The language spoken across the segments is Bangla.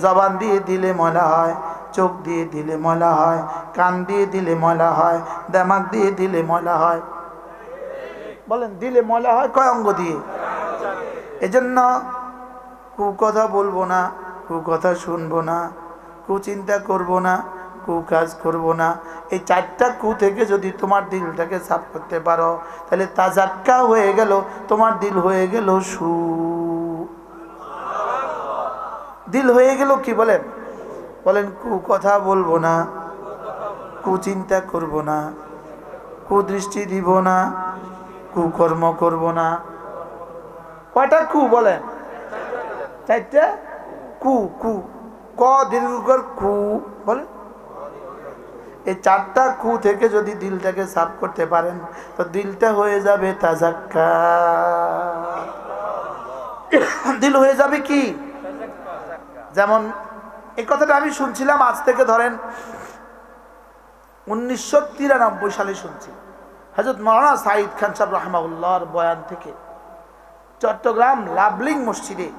জবান দিয়ে দিলে ময়লা হয়, চোখ দিয়ে দিলে ময়লা হয়, কান দিয়ে দিলে ময়লা হয়, দিমাগ দিয়ে দিলে ময়লা হয়। বলেন দিলে ময়লা হয় কয় অঙ্গ দিয়ে? এজন্য কুকথা বলবো না, কুকথা শুনবো না, কুচিন্তা করবো না, কুকাজ করবো না। এই চারটা কু থেকে যদি তোমার দিলটাকে সাফ করতে পারো, তাহলে তাজাক্কা হয়ে গেল, তোমার দিল হয়ে গেল দিল হয়ে গেল কি বলেন? বলেন কুকথা বলবো না, কুচিন্তা করবো না, কুদৃষ্টি দিব না, কুকর্ম করব না। কয়টা কু বলেন? চারটা কু। কু ক দীর্ঘকর কু বলেন। এই চারটা কু থেকে যদি দিলটাকে সাফ করতে পারেন, তো দিলটা হয়ে যাবে তাজাক্কা। দিল হয়ে যাবে কি? যেমন এই কথাটা আমি শুনছিলাম, আজ থেকে ধরেন 1993 সালে শুনছি হযরত মাওলানা সাঈদ খান সাহেব রাহিমাহুল্লাহর বয়ান থেকে। চট্টগ্রাম লাভলিং মসজিদে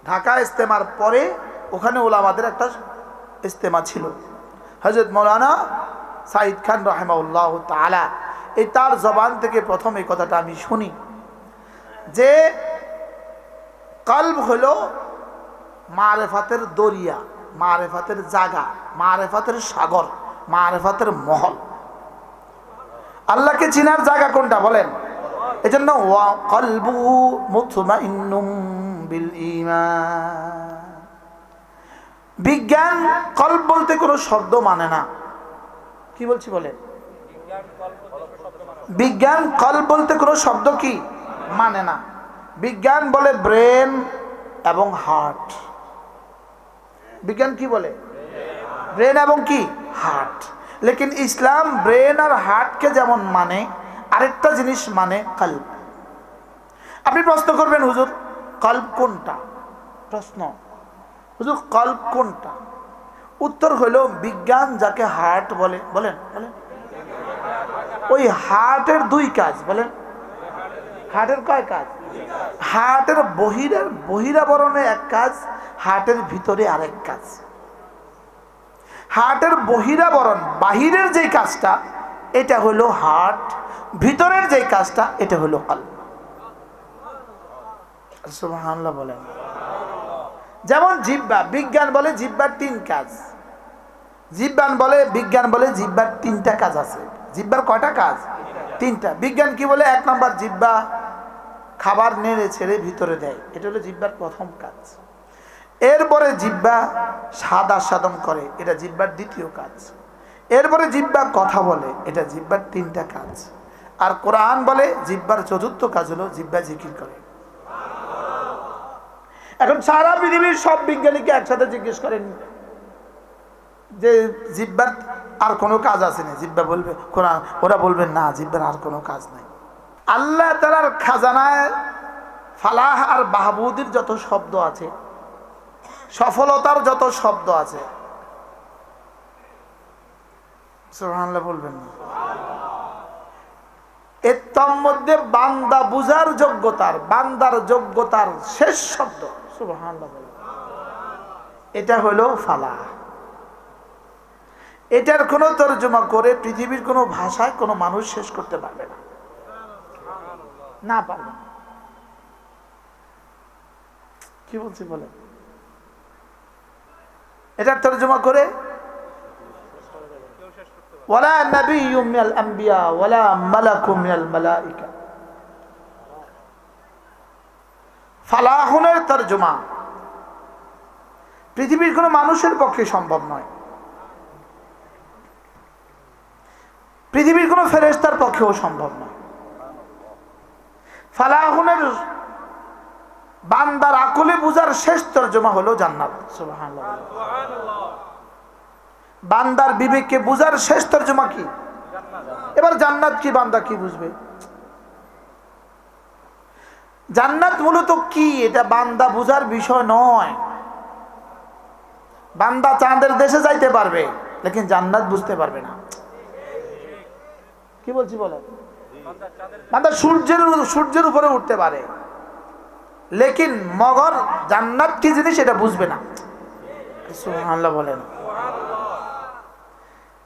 ঢাকা ইজতেমার পরে ওখানে ওলামাদের একটা ইজতেমা ছিল। হযরত মাওলানা সাঈদ খান রাহিমাহুল্লাহ তাআলা এই তার জবান থেকে প্রথম এই কথাটা আমি শুনি যে কলব হলো মারেফাতের দরিয়া, মারেফাতের জায়গা, মারেফাতের সাগর, মারেফাতের মহল। আল্লাহকে চিনার জায়গা কোনটা বলেন? এজন্য ওয়া কলবুহু মুতমাইন্নুম বিল ঈমান। বিজ্ঞান কলব বলতে কোনো শব্দ মানে না। কি বলছি বলেন? বিজ্ঞান কলব বলতে কোনো শব্দ কি মানে না। বিজ্ঞান বলে ব্রেন এবং হার্ট। বিজ্ঞান কি বলে? ব্রেন এবং কি হার্ট। লেকিন ইসলাম ব্রেন আর হার্টকে যেমন মানে, আরেকটা জিনিস মানে কলব। আপনি প্রশ্ন করবেন, হুজুর কলব কোনটা? প্রশ্ন, হুজুর কলব কোনটা? উত্তর হলো বিজ্ঞান যাকে হার্ট বলে। বলেন বলেন। ওই হার্টের দুই কাজ। বলেন হার্টের কয় কাজ? হার্টের বহিরাবরণে এক কাজ, হার্টের ভিতরে আরেক কাজ। হার্টের বহিরাবরণ বাহিরের যে কাজটা এটা হলো হার্ট, ভিতরের যে কাজটা এটা হলো কলব। সুবহানাল্লাহ বলেন। যেমন জিহ্বা, বিজ্ঞান বলে জিহ্বার তিন কাজ। বিজ্ঞান বলে জিহ্বার তিনটা কাজ আছে। জিহ্বার কয়টা কাজ? তিনটা। বিজ্ঞান কি বলে? এক নম্বর, জিহ্বা খাবার নেড়ে ছেড়ে ভিতরে দেয়, এটা হলো জিহ্বার প্রথম কাজ। এরপরে জিহ্বা স্বাদ আস্বাদন করে, এটা জিহ্বার দ্বিতীয় কাজ। এরপরে জিহ্বা কথা বলে, এটা জিহ্বার তিনটা কাজ। আর কোরআন বলে জিহ্বার চতুর্থ কাজ হলো জিহ্বা জিকির করে। এখন সারা পৃথিবীর সব বিজ্ঞানীকে একসাথে জিজ্ঞেস করেন যে জিহ্বার আর কোনো কাজ আছে না? জিহ্বা বলবে কোরআন, ওরা বলবেন না, জিহ্বার আর কোনো কাজ নাই। আল্লাহ তাআলার খাজানায় ফালাহ আর বাহবুদের যত শব্দ আছে, সফলতার যত শব্দ আছে, সুবহানাল্লাহ বলবেন না? এর মধ্যে বান্দা বুঝার যোগ্যতার, বান্দার যোগ্যতার শেষ শব্দ সুবহানাল্লাহ বলেন, এটা হলো ফালাহ। এটার কোনো তরজমা করে পৃথিবীর কোনো ভাষায় কোনো মানুষ শেষ করতে পারবে না, না পারবে। কি বলছি বলেন? এটার তরজমা করে ওয়ালা নাবিয়্যুম মিনাল আম্বিয়া ওয়ালা মালাকুম মিনাল মালাইকা। ফালাহুনের তরজমা পৃথিবীর কোনো মানুষের পক্ষে সম্ভব নয়, পৃথিবীর কোনো ফেরেশতার পক্ষেও সম্ভব নয়। ফালাহুনের বান্দার আকলে বুঝার শেষ তরজমা হলো জান্নাত। সুবহানাল্লাহ। বান্দার বিবেককে বুঝার শেষ তরজমা কি? এবার জান্নাত কি বান্দা কি বুঝবে? জান্নাত মূলত কি এটা বান্দা বুঝার বিষয় নয়। বান্দা চাঁদের দেশে যাইতে পারবে, লেকিন জান্নাত বুঝতে পারবে না। কি বলছি বলেন? বান্দা সূর্যের উপরে উঠতে পারে, লেকিন মগর জান্নাত কি জিনিস এটা বুঝবে না। সুবহানাল্লাহ বলেন।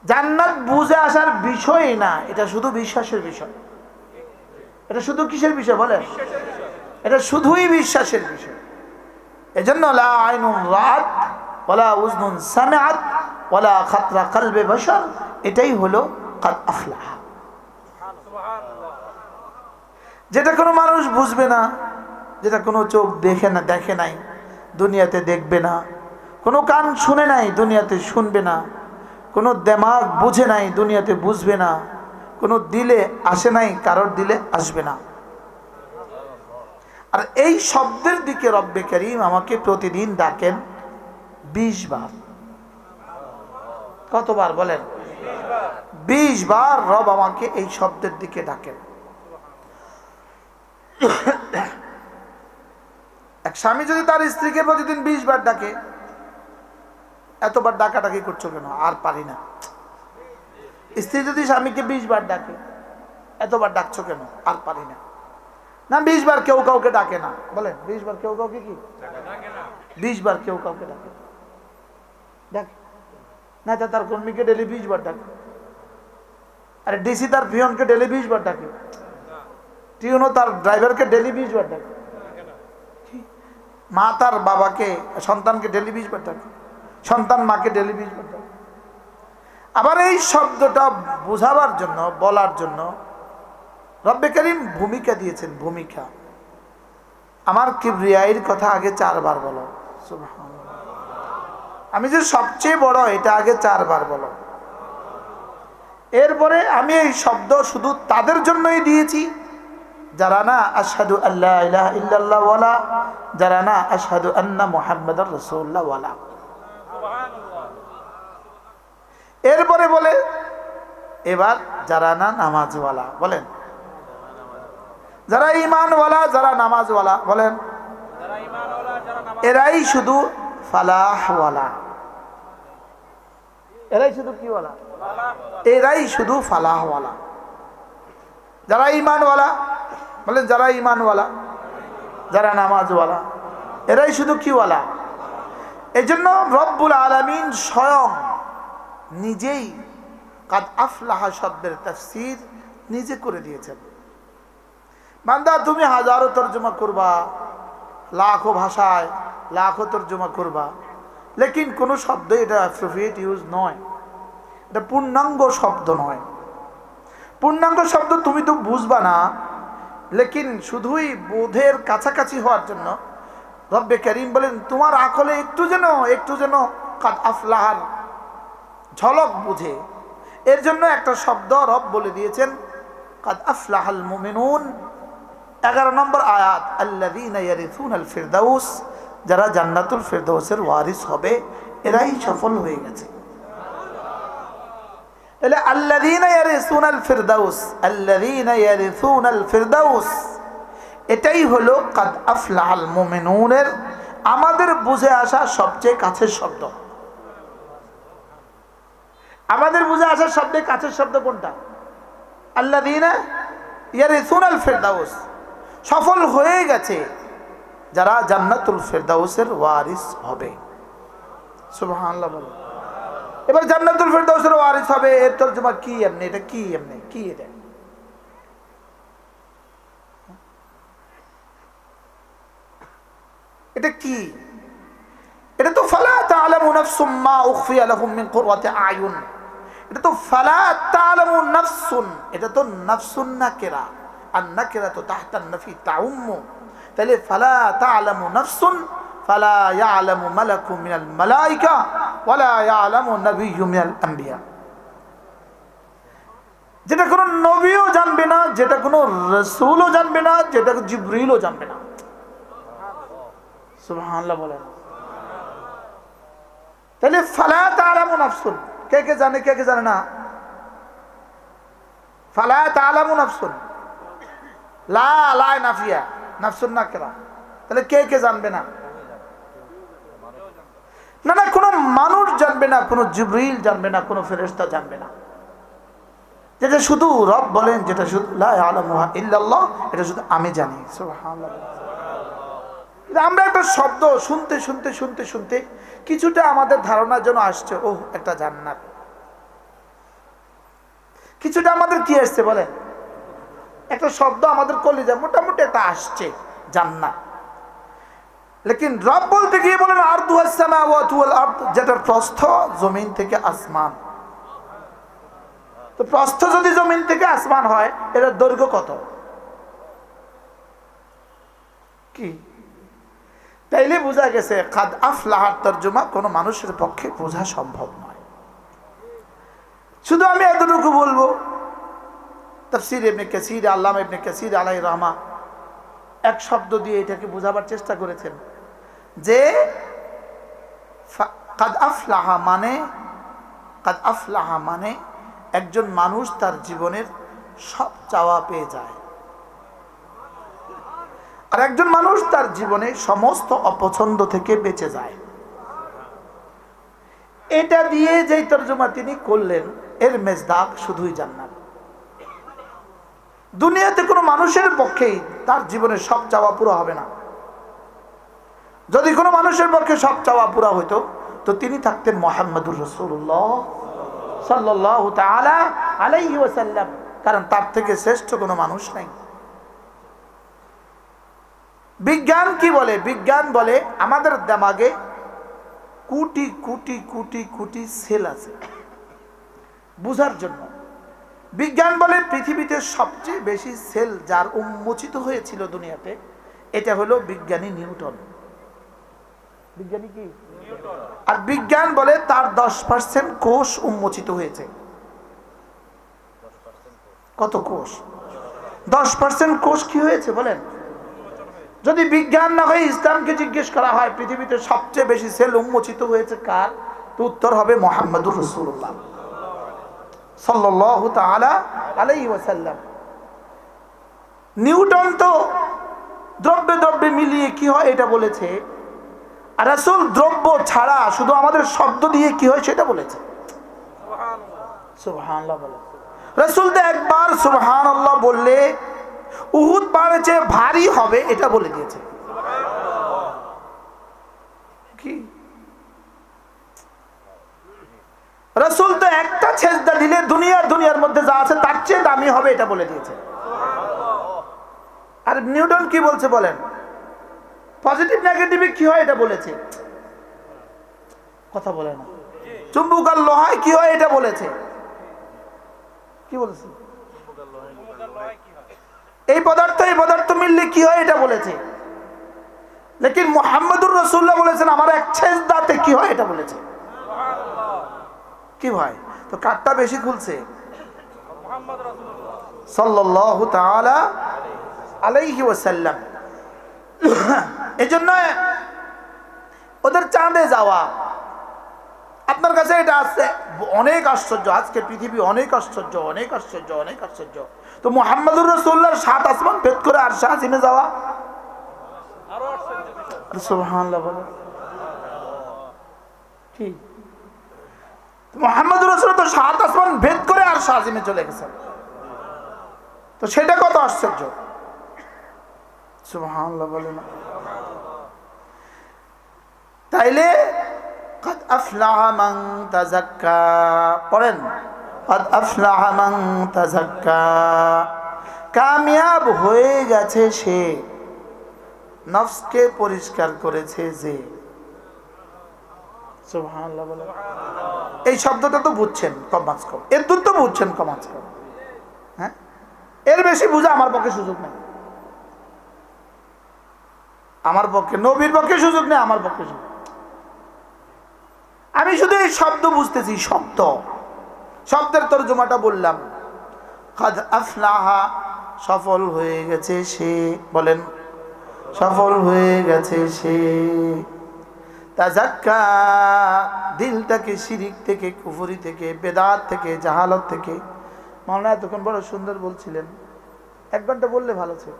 জান্নাত বুঝে আসার বিষয় না, এটা শুধু বিশ্বাসের বিষয়। এটা শুধু কিসের বিষয় বলেন? এটা শুধুই বিশ্বাসের বিষয়। এজন্য লা আইনুন রাআত ওয়ালা উযনুন সামিআত ওয়ালা খাতরা কলবে বশর, এটাই হলো কাদ আফলাহ। যেটা কোনো মানুষ বুঝবে না, যেটা কোনো চোখ দেখে নাই, দুনিয়াতে দেখবে না, কোনো কান শুনে নাই, দুনিয়াতে শুনবে না, কোনো দিমাগ বুঝে নাই, দুনিয়াতে বুঝবে না, কোনো দিলে আসে নাই, কারোর দিলে আসবে না। আর এই শব্দের দিকে রব্বে করিম আমাকে প্রতিদিন ডাকেন 20 বার। কতবার বলেন? 20 বার রব আমাকে এই শব্দের দিকে ডাকেন। এক স্বামী যদি তার স্ত্রীকে প্রতিদিন 20 বার ডাকে, এতবার ডাকাডাকি করছো কেন? আর পারি না। স্ত্রী যদি স্বামীকে 20 বার ডাকে, এতবার ডাকছো কেন? আর পারি না। না 20 বার কেউ কাউকে ডাকে না, বলেন 20 বার কেউ কাউকে কি 20 বার কেউ কাউকে ডাকে ডাকে না। তার কর্মীকে ডেলি 20 বার ডাকে। আরে ডিসি তার পিয়নকে ডেলি 20 বার ডাকে, টিউনও তার ড্রাইভারকে ডেলি 20 বার ডাকে, মা তার বাবাকে সন্তানকে ডেলি 20 বার ডাকে, সন্তান মাকে ডেলি 20 বার ডাকে। আবার এই শব্দটা বোঝাবার জন্য, বলার জন্য রব্বে করিম ভূমিকা দিয়েছেন। ভূমিকা, আমার কিবরিয়াইর কথা আগে 4 বার বলো, সুবহানাল্লাহ। আমি যে সবচেয়ে বড় এটা আগে 4 বার বলো। এরপরে আমি এই শব্দ শুধু তাদের জন্যই দিয়েছি যারা না আশহাদু আল্লা ইলাহা ইল্লাল্লাহ ওয়ালা, যারা না আশহাদু আন্না মুহাম্মাদুর রাসূলুল্লাহ ওয়ালা। এরপরে বলে এবার যারা না নামাজওয়ালা, বলেন যারা ঈমানওয়ালা, যারা নামাজওয়ালা, বলেন এরাই শুধু ফালাহওয়ালা। এরাই শুধু কি ওয়ালা? এরাই শুধু ফালাহওয়ালা। যারা ঈমানওয়ালা, বলেন যারা ঈমানওয়ালা, যারা নামাজওয়ালা, এরাই শুধু কি ওয়ালা? এজন্য রব্বুল আলামিন স্বয়ং নিজেই কাদ আফলাহা শব্দের তাফসীর নিজে করে দিয়েছেন। বান্দা তুমি হাজারো তর্জমা করবা, লাখো ভাষায় লাখো তর্জমা করবা, লেকিন কোনো শব্দ এটা অ্যাপ্রোপ্রিয়েট ইউজ নয়, এটা পূর্ণাঙ্গ শব্দ নয়। পূর্ণাঙ্গ শব্দ তুমি তো বুঝবা না, লেকিন শুধুই বোধের কাছাকাছি হওয়ার জন্য রব্বে করিম বলেন তোমার আকলে একটু যেন কাদ আফলাহার ঝলক বুঝে, এর জন্য একটা শব্দ রব বলে দিয়েছেন কাদ আফলাহাল মুমিনুন। 11 নম্বর আয়াত, আল্লাযীনা ইয়ারিসুনাল ফিরদাউস, যারা জান্নাতুল ফিরদাউসের ওয়ারিস হবে এরাই সফল হয়ে গেছে। তাহলে আল্লাযীনা ইয়ারিসুনাল ফিরদাউস, আল্লাযীনা ইয়ারিসুনাল ফিরদাউস, এটাই হলো কাদ আফলাহাল মুমিনুনের আমাদের বুঝে আসা সবচেয়ে কাছের শব্দ। আমাদের বুঝে আসা শব্দের কাছের শব্দ কোনটা? আল্লাযীনা ইয়ারিসুনাল ফিরদাউস, সফল হয়ে গেছে যারা জান্নাতুল ফিরদাউসের ওয়ারিস হবে। সুবহানাল্লাহ বলেন। এবার জান্নাতুল ফিরদাউসের ওয়ারিস হবে, এর তরজমা কি? এমনি এটা কি? এমনি কি? এটা কি? এটা তো ফালা তা'লামু নাফসুম মা উখফিয়া লাহুম মিন কুররাতি আয়ুন। এটা তো ফালা তা'লামু নাফসুন, এটা তো নাফসুন নাকিরা, আর নাকিরা তো তাহতা নাফি তাউম্মু। তাহলে ফালা তা'লামু নাফসুন, ফালা ইয়া'লামু মালাকুম মিনাল মালাইকা ওয়ালা ইয়া'লামু নাবিয়্যুম মিনাল আম্বিয়া। যেটা কোনো নবীও জানবে না, যেটা কোনো রাসূলও জানবে না, যেটা জিবরিলও জানবে না। সুবহানাল্লাহ বলেন। তাহলে ফালা তা'লামু নাফসুন, কে কে জানে, কে কে জানে না? ফালা তা'লামু নাফসুন, লা লা নাফিয়া, নাফসুন নাকিরা। তাহলে কে কে জানবে না? না না, কোনো মানুষ জানবে না, কোনো জিবরিল জানবে না, কোনো ফেরেশতা জানবে না। যেটা শুধু রব বলেন, যেটা শুধু লা ইয়ালামুহা ইল্লাল্লাহ, এটা শুধু আমি জানি। সুবহানাল্লাহ। আমরা একটা শব্দ শুনতে শুনতে শুনতে শুনতে কিছুটা আমাদের ধারণা যেন আসছে, ওহ একটা জান্নাত। কিছুটা আমাদের কি আসছে বলেন, একটা শব্দ আমাদের কলিজা মোটামুটি একটা আসছে, জান্নাত। লেকিন রব বলতে গিয়ে বলেন আরদুহাস সামাওয়াতু ওয়াল আরদ, যেটার প্রস্থ জমিন থেকে আসমান। তো প্রস্থ যদি জমিন থেকে আসমান হয়, এর দৈর্ঘ্য কত? কি তাইলে বোঝা গেছে কাদ আফলাহার তরজমা কোনো মানুষের পক্ষে বোঝা সম্ভব নয়। শুধু আমি এতটুকু বলবো, তাফসীর ইবনে কাসীর, আল্লামা ইবনে কাসীর আলাইহির রাহমা এক শব্দ দিয়ে এটাকে বোঝাবার চেষ্টা করেছেন যে কাদ আফলাহা মানে একজন মানুষ তার জীবনের সব চাওয়া পেয়ে যায়, আর একজন মানুষ তার জীবনে সমস্ত অপছন্দ থেকে বেঁচে যায়। এটা দিয়ে যেই তরজমা তিনি করলেন, এর মেজদাক শুধুই জান্নাত। দুনিয়াতে কোনো মানুষের পক্ষেই তার জীবনের সব চাওয়া পুরো হবে না। যদি কোনো মানুষের পক্ষে সব চাওয়া পুরা হইতো, তো তিনি থাকতেন মুহাম্মদুর রাসূলুল্লাহ সাল্লাল্লাহু তাআলা আলাইহি ওয়াসাল্লাম, কারণ তার থেকে শ্রেষ্ঠ কোনো মানুষ নাই। বিজ্ঞান কি বলে? বিজ্ঞান বলে আমাদের দিমাগে কোটি কোটি কোটি কোটি সেল আছে বুঝার জন্য। বিজ্ঞান বলে পৃথিবীতে সবচেয়ে বেশি সেল যার উন্মোচিত হয়েছিল দুনিয়াতে, এটা হলো বিজ্ঞানী নিউটন। বিজ্ঞানী কি? আর বিজ্ঞান বলে তার 10% কোষ উন্মোচিত হয়েছে। কত কোষ? 10% কোষ কি হয়েছে বলেন? যদি বিজ্ঞান না হয়ে ইসলামকে জিজ্ঞেস করা হয় পৃথিবীতে সবচেয়ে বেশি সেল উন্মোচিত হয়েছে কার, তো উত্তর হবে মুহাম্মদুর রাসূলুল্লাহ সাল্লাল্লাহু তাআলা আলাইহি ওয়াসাল্লাম। নিউটন তো দ্রব্যে দ্রব্যে মিলিয়ে কি হয় এটা বলেছে, আর রাসূল দ্রব্য ছাড়া শুধু আমাদের শব্দ দিয়ে কি হয় সেটা বলেছে। সুবহানাল্লাহ বলে রাসূল তো একবার সুবহানাল্লাহ বললে উহুদ পাহাড়ের চেয়ে ভারী হবে এটা বলে দিয়েছে। কি রাসূল তো একটা সেজদা দিলে দুনিয়ার মধ্যে যা আছে তার চেয়ে দামি হবে এটা বলে দিয়েছে। আর নিউটন কি বলছে বলেন? পজিটিভ নেগেটিভে কি হয় এটা বলেছে। কথা বলে না। চুম্বক আর লোহায় কি হয় এটা বলেছে। কি বলেছে? এই পদার্থ মিললে কি হয় এটা বলেছে। লেকিন মুহাম্মদুর রাসূলুল্লাহ বলেছেন আমার এক সেজদাতে কি হয় এটা বলেছে। কি ভাই, তো কাটটা বেশি খুলছে সাল্লাল্লাহু তাআলা আলাইহি ওয়াসাল্লাম। এজন্য ওদের চাঁদে যাওয়া আপনার কাছে এটা আছে অনেক আশ্চর্য। আজকে পৃথিবী অনেক আশ্চর্য, অনেক আশ্চর্য, অনেক আশ্চর্য। তো মুহাম্মদুর রাসূলুল্লাহর 7 আসমান ভেদ করে আরশে আজিমে যাওয়া আরো আশ্চর্য। সুবহানাল্লাহ বলে কি? মুহাম্মদুর রাসূল তো 7 আসমান ভেদ করে আরশে আজিমে চলে গেছেন, তো সেটা কত আশ্চর্য। সুবহানাল্লাহ বলে না। তাইলে قد أفلح من تزكى পড়েন قد أفلح من تزكى, কামিয়াব হয়ে গেছে সে নফসকে পরিষ্কার করেছে যে। সুবহানাল্লাহ বলে। এই শব্দটা তো বুঝছেন কম আজ কম, এর দূর তো বুঝছেন কম আজ কম। হ্যাঁ, এর বেশি বুঝা আমার পক্ষে সুযোগ নেই। আমার পক্ষে, নবীর পক্ষে সুযোগ নেই, আমার পক্ষে সুযোগ। আমি শুধু এই শব্দ বুঝতেছি, শব্দের তরজমাটা বললাম। কাদ আফলাহা, সফল হয়ে গেছে সে। বলেন সফল হয়ে গেছে সে। তাজাক্কা, দিলটাকে শিরিক থেকে, কুফরি থেকে, বেদাত থেকে, জাহালত থেকে। মাওলানা এতক্ষণ বড় সুন্দর বলছিলেন, 1 ঘন্টা বললে ভালো ছিল।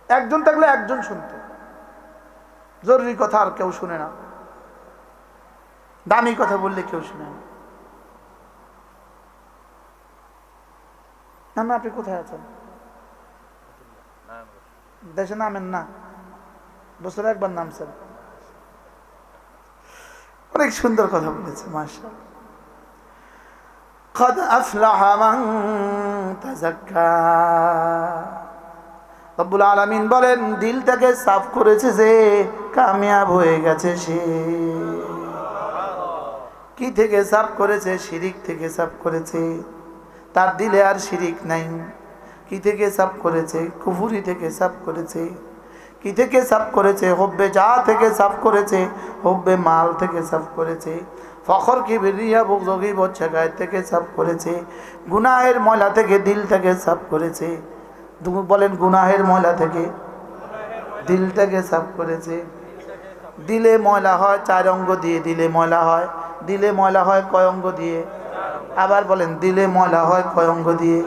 একজন থাকলে একজন শুনতো, জরুরি কথা আর কেউ শুনে না, দামি কথা বললে কেউ শুনে না। না, আপনি কোথায় আছেন? দেশে নামেন না, বছরে একবার নামছেন, অনেক সুন্দর কথা বলেছে মাশাআল্লাহ। قد أفلح من تزكى। রব্বুল আলামিন বলেন দিলটাকে সাফ করেছে যে কামিয়াব হয়ে গেছে সে। কি থেকে সাফ করেছে? শিরিক থেকে সাফ করেছে, তার দিলে আর শিরিক নাই। কি থেকে সাফ করেছে? কুফুরি থেকে সাফ করেছে। কি থেকে সাফ করেছে? হুব্বে যা থেকে সাফ করেছে, হুব্বে মাল থেকে সাফ করেছে, ফখর কিবরিয়া বুগজ গীবত শিকায়ত থেকে সাফ করেছে, গুনাহের ময়লা থেকে দিল থেকে সাফ করেছে। বলেন গুনাহের ময়লা থেকে দিল থেকে সাফ করেছে। দিলে ময়লা হয় 4 অঙ্গ দিয়ে, দিলে ময়লা হয় কয় অঙ্গ দিয়ে? আবার বলেন দিলে ময়লা হয় কয় অঙ্গ দিয়ে?